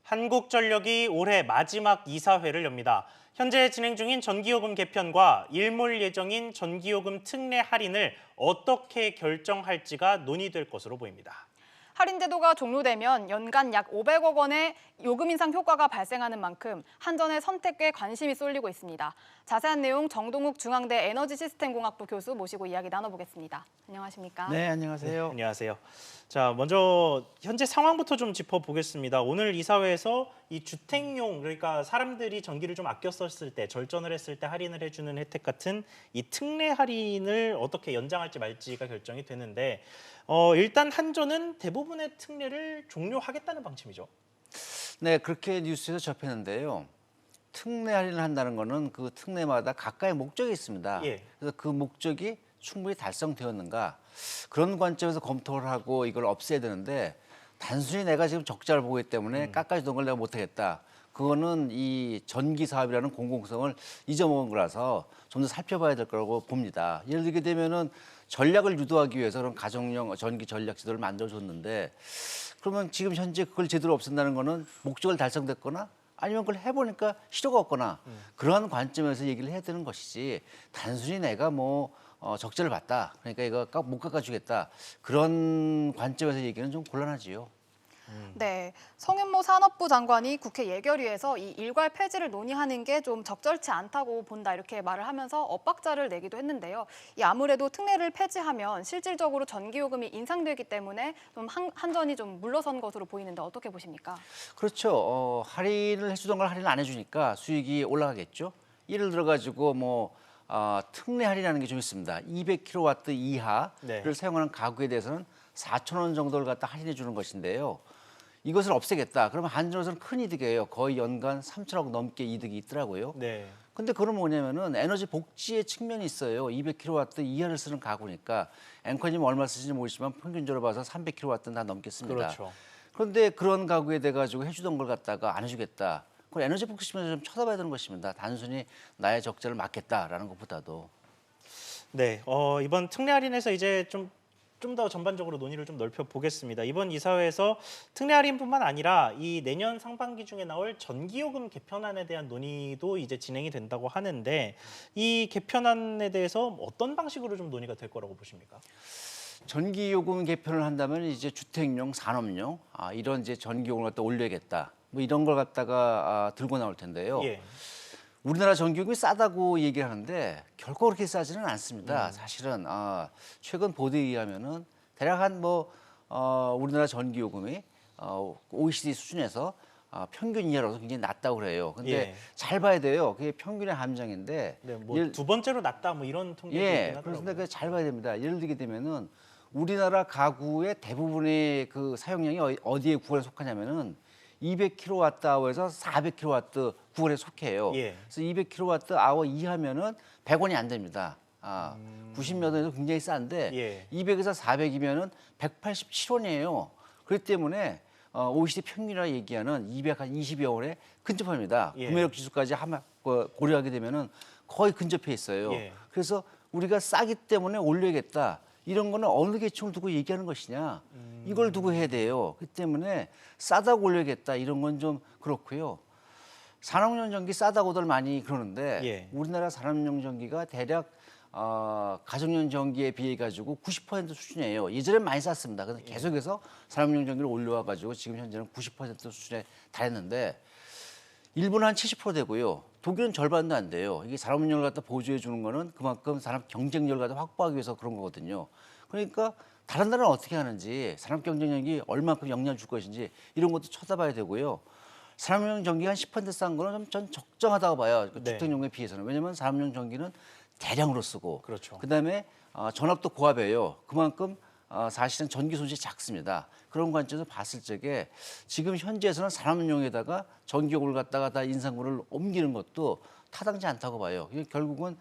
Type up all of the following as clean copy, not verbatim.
한국전력이 올해 마지막 이사회를 엽니다. 현재 진행 중인 전기요금 개편과 일몰 예정인 전기요금 특례 할인을 어떻게 결정할지가 논의될 것으로 보입니다. 할인 제도가 종료되면 연간 약 500억 원의 요금 인상 효과가 발생하는 만큼 한전의 선택에 관심이 쏠리고 있습니다. 자세한 내용 정동욱 중앙대 에너지시스템공학부 교수 모시고 이야기 나눠보겠습니다. 안녕하십니까? 네, 안녕하세요. 안녕하세요. 자, 먼저 현재 상황부터 좀 짚어보겠습니다. 오늘 이사회에서 이 주택용, 그러니까 사람들이 전기를 좀 아껴 썼을 때, 절전을 했을 때 할인을 해주는 혜택 같은 이 특례 할인을 어떻게 연장할지 말지가 결정이 되는데 일단 한전은 대부분의 특례를 종료하겠다는 방침이죠. 네, 그렇게 뉴스에서 접했는데요. 특례 할인을 한다는 거는 그 특례마다 각각의 목적이 있습니다. 예. 그래서 그 목적이 충분히 달성되었는가 그런 관점에서 검토를 하고 이걸 없애야 되는데 단순히 내가 지금 적자를 보기 때문에 깎아주던 걸 내가 못하겠다. 그거는 이 전기 사업이라는 공공성을 잊어먹은 거라서 좀 더 살펴봐야 될 거라고 봅니다. 예를 들게 되면은 전략을 유도하기 위해서 그런 가정용 전기 전략 제도를 만들어줬는데 그러면 지금 현재 그걸 제대로 없앤다는 거는 목적을 달성됐거나 아니면 그걸 해보니까 실효가 없거나 그러한 관점에서 얘기를 해야 되는 것이지 단순히 내가 뭐 적자를 봤다. 그러니까 이거 못 깎아주겠다. 그런 관점에서 얘기는 좀 곤란하지요. 네, 성현모 산업부 장관이 국회 예결위에서 이 일괄 폐지를 논의하는 게 좀 적절치 않다고 본다 이렇게 말을 하면서 엇박자를 내기도 했는데요. 이 아무래도 특례를 폐지하면 실질적으로 전기요금이 인상되기 때문에 좀 한전이 좀 물러선 것으로 보이는데 어떻게 보십니까? 그렇죠. 할인을 해주던 걸 할인 안 해주니까 수익이 올라가겠죠. 예를 들어 가지고 뭐 특례 할인이라는 게 좀 있습니다. 200kW 이하를 네. 사용하는 가구에 대해서는 4,000원 정도를 갖다 할인해 주는 것인데요. 이것을 없애겠다. 그러면 한전에서는 큰 이득이에요. 거의 연간 3천억 넘게 이득이 있더라고요. 네. 근데 그건 뭐냐면은 에너지 복지의 측면이 있어요. 200kW 이하를 쓰는 가구니까 앵커님 얼마 쓰시는지 모르지만 평균적으로 봐서 300kW는 다 넘겠습니다. 그렇죠. 그런데 그런 가구에 대 가지고 해주던 걸 갖다가 안 해주겠다. 그건 에너지 복지 측면에서 좀 쳐다봐야 되는 것입니다. 단순히 나의 적자를 막겠다라는 것보다도. 네, 이번 특례 할인에서 이제 좀 더 전반적으로 논의를 좀 넓혀 보겠습니다. 이번 이사회에서 특례 할인뿐만 아니라 이 내년 상반기 중에 나올 전기요금 개편안에 대한 논의도 이제 진행이 된다고 하는데 이 개편안에 대해서 어떤 방식으로 좀 논의가 될 거라고 보십니까? 전기요금 개편을 한다면 이제 주택용, 산업용 이런 이제 전기요금을 갖다 올려야겠다. 뭐 이런 걸 갖다가 들고 나올 텐데요. 예. 우리나라 전기요금이 싸다고 얘기를 하는데 결코 그렇게 싸지는 않습니다. 사실은 최근 보도에 의하면은 대략 한 우리나라 전기요금이 OECD 수준에서 평균 이하로서 굉장히 낮다고 그래요. 근데 예. 잘 봐야 돼요. 그게 평균의 함정인데. 네, 뭐 두 번째로 낮다 뭐 이런 통계도 있긴 예, 하더라고요. 그런데 그 잘 봐야 됩니다. 예를 들게 되면은 우리나라 가구의 대부분의 그 사용량이 어디에 구간에 속하냐면은 200kWh에서 400kW 구간에 속해요. 예. 그래서 200kWh 이하면은 100원이 안 됩니다. 90몇 원에도 굉장히 싼데 예. 200에서 400이면은 187원이에요. 그렇기 때문에 OECD 평균이라 얘기하는 220여 원에 근접합니다. 예. 구매력 지수까지 고려하게 되면은 거의 근접해 있어요. 예. 그래서 우리가 싸기 때문에 올려야겠다. 이런 거는 어느 계층을 두고 얘기하는 것이냐. 이걸 두고 해야 돼요. 그렇기 때문에 싸다고 올려야겠다. 이런 건 좀 그렇고요. 산업용 전기 싸다고들 많이 그러는데 예. 우리나라 산업용 전기가 대략 가정용 전기에 비해 가지고 90% 수준이에요. 예전엔 많이 쌌습니다. 그래서 계속해서 산업용 전기를 올려와 가지고 지금 현재는 90% 수준에 달했는데 일본은 한 70% 되고요. 독일은 절반도 안 돼요. 이게 산업용을 갖다 보조해 주는 거는 그만큼 산업 경쟁력을 갖다 확보하기 위해서 그런 거거든요. 그러니까 다른 나라는 어떻게 하는지 산업 경쟁력이 얼마큼 영향을 줄 것인지 이런 것도 쳐다봐야 되고요. 산업용 전기가 한 10% 싼 거는 전 적정하다고 봐요. 네. 주택용에 비해서는. 왜냐하면 산업용 전기는 대량으로 쓰고 그렇죠. 그다음에 전압도 고압이에요. 그만큼 사실은 전기 손실이 작습니다. 그런 관점에서 봤을 적에 지금 현재에서는 산업용에다가 전기요금을 갖다가 다 인상분을 옮기는 것도 타당치 않다고 봐요. 이게 결국은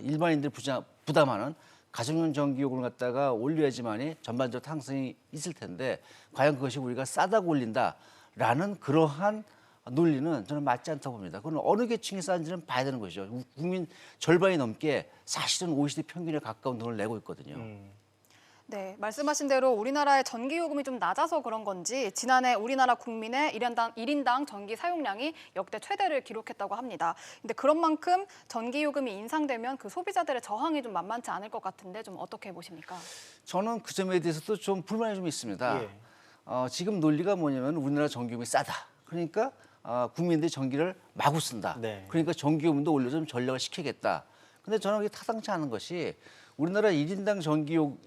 일반인들이 부담하는 가정용 전기요금을 갖다가 올려야지만이 전반적으로 상승이 있을 텐데 과연 그것이 우리가 싸다고 올린다라는 그러한 논리는 저는 맞지 않다고 봅니다. 그건 어느 계층이 싼지는 봐야 되는 것이죠. 국민 절반이 넘게 사실은 OECD 평균에 가까운 돈을 내고 있거든요. 네, 말씀하신 대로 우리나라의 전기 요금이 좀 낮아서 그런 건지 지난해 우리나라 국민의 일인당 전기 사용량이 역대 최대를 기록했다고 합니다. 근데 그런 만큼 전기 요금이 인상되면 그 소비자들의 저항이 좀 만만치 않을 것 같은데 좀 어떻게 보십니까? 저는 그 점에 대해서도 좀 불만이 좀 있습니다. 예. 지금 논리가 뭐냐면 우리나라 전기요금이 싸다. 그러니까 국민들이 전기를 마구 쓴다. 네. 그러니까 전기요금도 올려 좀 전략을 시키겠다. 근데 저는 그게 타당치 않은 것이 우리나라 1인당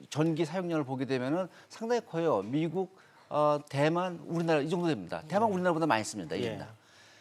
전기 사용량을 보게 되면은 상당히 커요. 미국, 대만, 우리나라 이 정도 됩니다. 대만 우리나라보다 많이 씁니다. 1인당.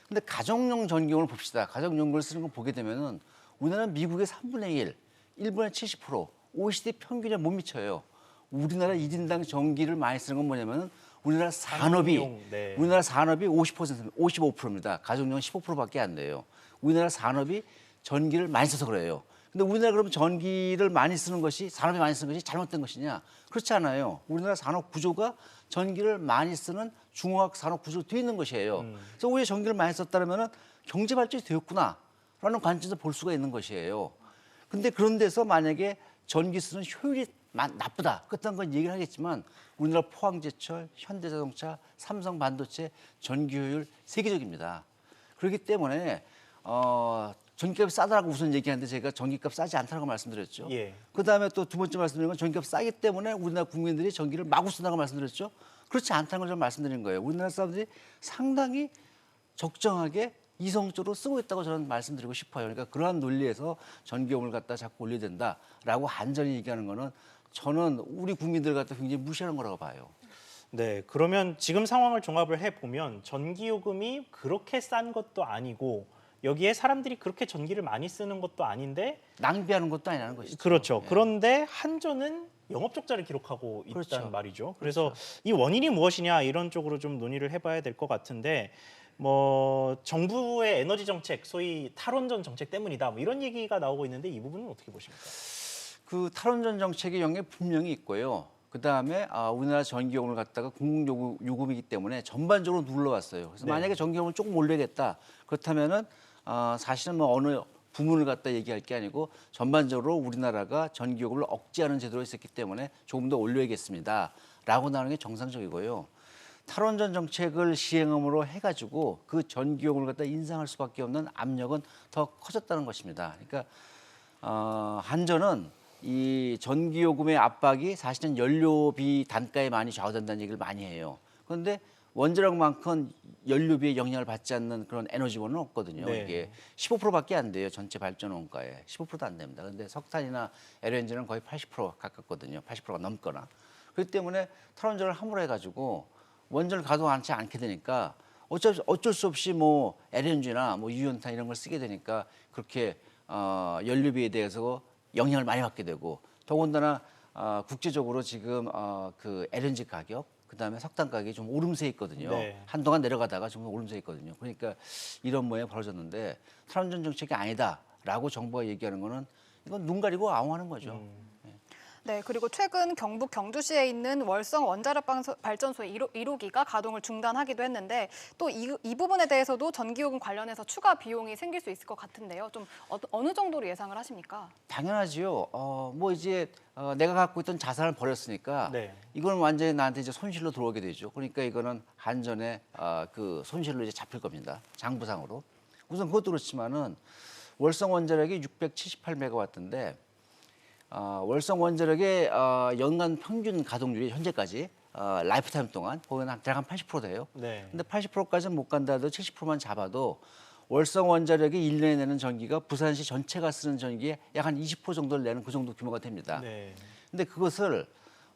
근데 가정용 전기요금을 봅시다. 가정용을 쓰는 거 보게 되면은 우리나라는 미국의 3분의 1, 일본의 70%, OECD 평균에 못 미쳐요. 우리나라 1인당 전기를 많이 쓰는 건 뭐냐면은 우리나라 산업이 가정용, 네. 우리나라 산업이 50%, 55%입니다. 가정용 15%밖에 안 돼요. 우리나라 산업이 전기를 많이 써서 그래요. 근데 우리나라 그러면 전기를 많이 쓰는 것이 산업이 많이 쓰는 것이 잘못된 것이냐? 그렇지 않아요. 우리나라 산업 구조가 전기를 많이 쓰는 중화학 산업 구조 뒤에 있는 것이에요. 그래서 오히려 전기를 많이 썼다면은 경제 발전이 되었구나라는 관점에서 볼 수가 있는 것이에요. 근데 그런 데서 만약에 전기 쓰는 효율이 나쁘다. 그딴 건 얘기를 하겠지만 우리나라 포항제철, 현대자동차, 삼성반도체 전기 효율 세계적입니다. 그렇기 때문에 전기값이 싸다라고 우선 얘기하는데 제가 전기값 싸지 않다고 말씀드렸죠. 예. 그다음에 또 두 번째 말씀드린 건 전기값 싸기 때문에 우리나라 국민들이 전기를 마구 쓴다고 말씀드렸죠. 그렇지 않다는 걸 좀 말씀드린 거예요. 우리나라 사람들이 상당히 적정하게 이성적으로 쓰고 있다고 저는 말씀드리고 싶어요. 그러니까 그러한 논리에서 전기요금을 갖다 자꾸 올려야 된다라고 한전히 얘기하는 거는 저는 우리 국민들 갖다 굉장히 무시하는 거라고 봐요. 네, 그러면 지금 상황을 종합을 해보면 전기요금이 그렇게 싼 것도 아니고 여기에 사람들이 그렇게 전기를 많이 쓰는 것도 아닌데 낭비하는 것도 아니라는 것이죠. 그렇죠. 예. 그런데 한전은 영업적자를 기록하고 있다는 그렇죠. 말이죠. 그래서 이 원인이 무엇이냐 이런 쪽으로 좀 논의를 해봐야 될 것 같은데 뭐 정부의 에너지 정책, 소위 탈원전 정책 때문이다 뭐 이런 얘기가 나오고 있는데 이 부분은 어떻게 보십니까? 그 탈원전 정책의 영향이 분명히 있고요. 그다음에 우리나라 전기요금을 갖다가 공공요금이기 때문에 전반적으로 눌러왔어요. 그래서 네. 만약에 전기요금을 조금 올려야겠다. 그렇다면은 사실은 뭐 어느 부문을 갖다 얘기할 게 아니고 전반적으로 우리나라가 전기요금을 억제하는 제도가 있었기 때문에 조금 더 올려야겠습니다.라고 나오는 게 정상적이고요. 탈원전 정책을 시행함으로 해가지고 그 전기요금을 갖다 인상할 수밖에 없는 압력은 더 커졌다는 것입니다. 그러니까 한전은 이 전기요금의 압박이 사실은 연료비 단가에 많이 좌우된다는 얘기를 많이 해요. 그런데 원자력만큼 연료비에 영향을 받지 않는 그런 에너지원은 없거든요. 네. 이게 15%밖에 안 돼요. 전체 발전 원가에 15%도 안 됩니다. 그런데 석탄이나 LNG는 거의 80% 가깝거든요. 80%가 넘거나. 그렇기 때문에 탈원전을 함으로 해가지고 원전을 가동하지 않게 되니까 어쩔 수 없이 뭐 LNG나 뭐 유연탄 이런 걸 쓰게 되니까 그렇게 연료비에 대해서 영향을 많이 받게 되고 더군다나 국제적으로 지금 그 LNG 가격 그다음에 석탄 가격이 좀 오름세에 있거든요. 네. 한동안 한동안 내려가다가 좀 오름세에 있거든요. 그러니까 이런 모양이 벌어졌는데 탈원전 정책이 아니다라고 정부가 얘기하는 거는 이건 눈 가리고 아웅하는 거죠. 네, 그리고 최근 경북 경주시에 있는 월성 원자력 발전소 1호기가 가동을 중단하기도 했는데 또 이 부분에 대해서도 전기요금 관련해서 추가 비용이 생길 수 있을 것 같은데요. 좀 어느 정도로 예상을 하십니까? 당연하지요. 뭐 이제 내가 갖고 있던 자산을 버렸으니까 네. 이건 완전히 나한테 이제 손실로 들어오게 되죠. 그러니까 이거는 한전의 그 손실로 이제 잡힐 겁니다. 장부상으로. 우선 그것도 그렇지만은 월성 원자력이 678메가와트인데 월성 원자력의 연간 평균 가동률이 현재까지 라이프타임 동안 보면 대략 한 80% 돼요. 네. 근데 80%까지는 못 간다 해도 70%만 잡아도 월성 원자력이 1년에 내는 전기가 부산시 전체가 쓰는 전기의 약 한 20% 정도를 내는 그 정도 규모가 됩니다. 네. 근데 그것을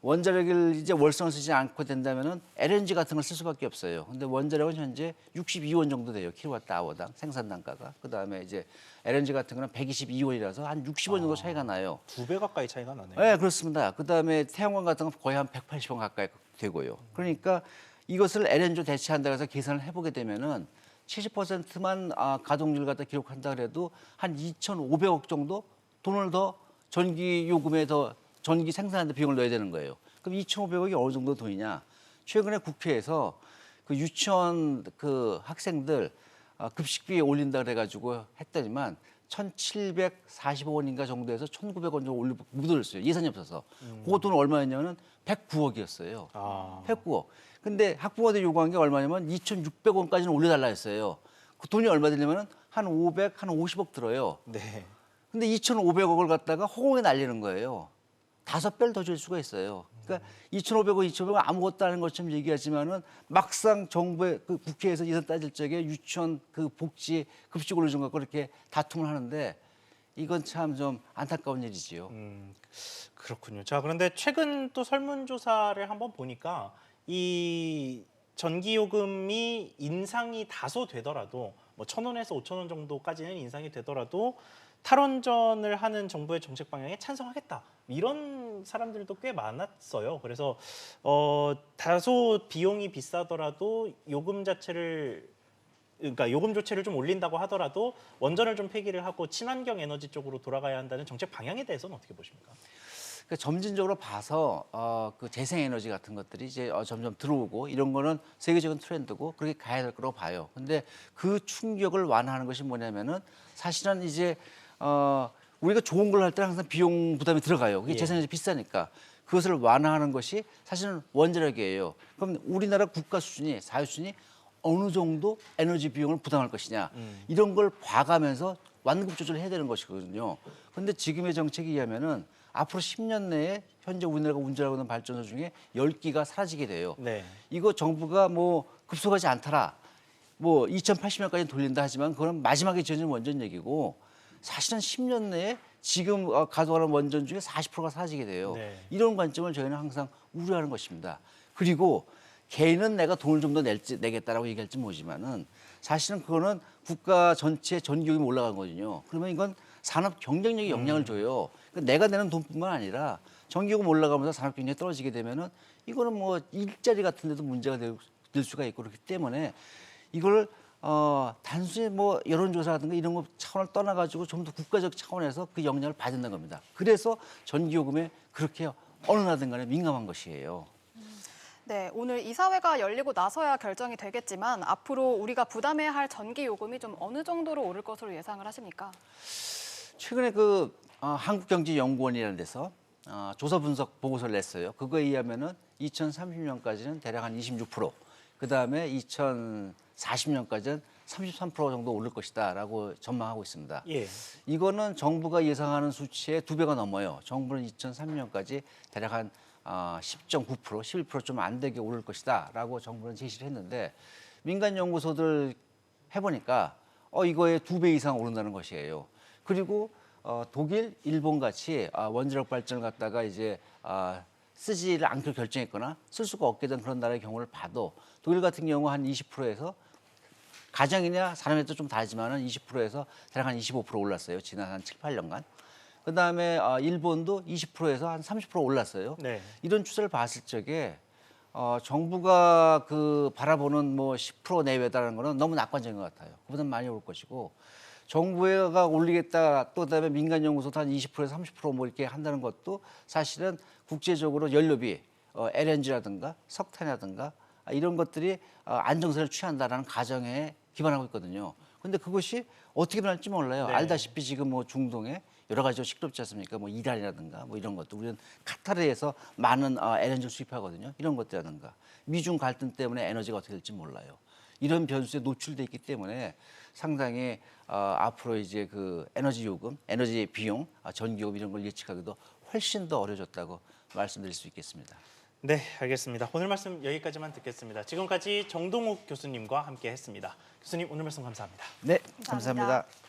원자력을 이제 월성을 쓰지 않고 된다면은 LNG 같은 걸 쓸 수밖에 없어요. 근데 원자력은 현재 62원 정도 돼요. 킬로와트아워당 생산 단가가. 그다음에 이제 LNG 같은 거는 122원이라서 한 60원 정도 차이가 나요. 2배 가까이 차이가 나네요. 네, 그렇습니다. 그다음에 태양광 같은 건 거의 한 180원 가까이 되고요. 그러니까 이것을 LNG로 대체한다고 해서 계산을 해보게 되면은 70%만 가동률 갖다 기록한다 그래도 한 2,500억 정도 돈을 더 전기 요금에 더 전기 생산하는 데 비용을 넣어야 되는 거예요. 그럼 2,500억이 어느 정도 돈이냐? 최근에 국회에서 그 유치원 그 학생들 급식비 올린다 그래가지고 했더니만 1,745원인가 정도에서 1,900원 정도 묻어줬어요. 예산이 없어서. 그 돈은 얼마였냐면 109억이었어요. 아. 109억. 근데 학부모들이 요구한 게 얼마냐면 2,600원까지는 올려달라 했어요. 그 돈이 얼마 들냐면 한 500, 한 50억 들어요. 네. 근데 2,500억을 갖다가 허공에 날리는 거예요. 5배를 더 줄 수가 있어요. 그러니까 2,500원, 2,500원 아무것도 아닌 것처럼 얘기하지만은 막상 정부의 그 국회에서 예산 따질 적에 유치원 그 복지 급식 올려준 거 갖고 이렇게 다툼을 하는데 이건 참 좀 안타까운 일이지요. 그렇군요. 자, 그런데 최근 또 설문조사를 한번 보니까 이 전기요금이 인상이 다소 되더라도 뭐 1,000원에서 5,000원 정도까지는 인상이 되더라도 탈원전을 하는 정부의 정책 방향에 찬성하겠다. 이런 사람들도 꽤 많았어요. 그래서 다소 비용이 비싸더라도 요금 자체를 그러니까 요금 조치를 좀 올린다고 하더라도 원전을 좀 폐기를 하고 친환경 에너지 쪽으로 돌아가야 한다는 정책 방향에 대해서는 어떻게 보십니까? 그러니까 점진적으로 봐서 그 재생에너지 같은 것들이 이제 점점 들어오고 이런 거는 세계적인 트렌드고 그렇게 가야 될 거라고 봐요. 근데 그 충격을 완화하는 것이 뭐냐면은 사실은 이제 우리가 좋은 걸 할 때는 항상 비용 부담이 들어가요. 그게 예. 재생에너지 비싸니까. 그것을 완화하는 것이 사실은 원자력이에요. 그럼 우리나라 국가 수준이 사회 수준이 어느 정도 에너지 비용을 부담할 것이냐 이런 걸 봐가면서 완급 조절을 해야 되는 것이거든요. 그런데 지금의 정책에 의하면은 앞으로 10년 내에 현재 우리나라가 운전하고 있는 발전소 중에 10기가 사라지게 돼요. 네. 이거 정부가 뭐 급속하지 않더라. 뭐 2080년까지 돌린다 하지만 그건 마지막에 지어진 원전 얘기고 사실은 10년 내에 지금 가동하는 원전 중에 40%가 사라지게 돼요. 네. 이런 관점을 저희는 항상 우려하는 것입니다. 그리고 개인은 내가 돈을 좀 더 내겠다라고 얘기할지 모르지만은 사실은 그거는 국가 전체 전기요금이 올라간 거거든요. 그러면 이건 산업 경쟁력에 영향을 줘요. 그러니까 내가 내는 돈뿐만 아니라 전기요금 올라가면서 산업 경쟁이 떨어지게 되면은 이거는 뭐 일자리 같은 데도 문제가 될 수가 있고 그렇기 때문에 이걸 단순히 뭐 여론조사라든가 이런 거 차원을 떠나가지고 좀 더 국가적 차원에서 그 영향을 받는다는 겁니다. 그래서 전기요금에 그렇게 어느 나든 간에 민감한 것이에요. 네, 오늘 이사회가 열리고 나서야 결정이 되겠지만 앞으로 우리가 부담해야 할 전기 요금이 좀 어느 정도로 오를 것으로 예상을 하십니까? 최근에 그 한국경제연구원이라는 데서 조사 분석 보고서를 냈어요. 그거에 의하면은 2030년까지는 대략 한 26%, 그 다음에 2040년까지는 33% 정도 오를 것이다라고 전망하고 있습니다. 예. 이거는 정부가 예상하는 수치의 2배가 넘어요. 정부는 2003년까지 대략 한 10.9%, 11% 좀 안 되게 오를 것이다라고 정부는 제시를 했는데 민간 연구소들 해보니까 이거에 2배 이상 오른다는 것이에요. 그리고 독일, 일본 같이 원자력 발전을 갖다가 이제 쓰지를 않기로 결정했거나 쓸 수가 없게 된 그런 나라의 경우를 봐도 독일 같은 경우 한 20%에서 가정이냐 사람에 따라 좀 다르지만은 20%에서 대략 한 25% 올랐어요. 지난 한 7, 8년간. 그다음에 일본도 20%에서 한 30% 올랐어요. 네. 이런 추세를 봤을 적에 정부가 그 바라보는 뭐 10% 내외다라는 거는 너무 낙관적인 것 같아요. 그보다 많이 올 것이고 정부가 올리겠다 또 그다음에 민간 연구소도 한 20%에서 30%뭐 이렇게 한다는 것도 사실은 국제적으로 연료비, LNG라든가 석탄이라든가 이런 것들이 안정세를 취한다라는 가정에 기반하고 있거든요. 그런데 그것이 어떻게 변할지 몰라요. 네. 알다시피 지금 뭐 중동에 여러 가지로 시끄럽지 않습니까? 뭐 이란이라든가 뭐 이런 것도 우리는 카타르에서 많은 LNG를 수입하거든요. 이런 것들이라든가 미중 갈등 때문에 에너지가 어떻게 될지 몰라요. 이런 변수에 노출돼 있기 때문에 상당히 앞으로 이제 그 에너지 요금, 에너지 비용, 전기요금 이런 걸 예측하기도 훨씬 더 어려졌다고 말씀드릴 수 있겠습니다. 네, 알겠습니다. 오늘 말씀 여기까지만 듣겠습니다. 지금까지 정동욱 교수님과 함께했습니다. 교수님 오늘 말씀 감사합니다. 네, 감사합니다. 감사합니다.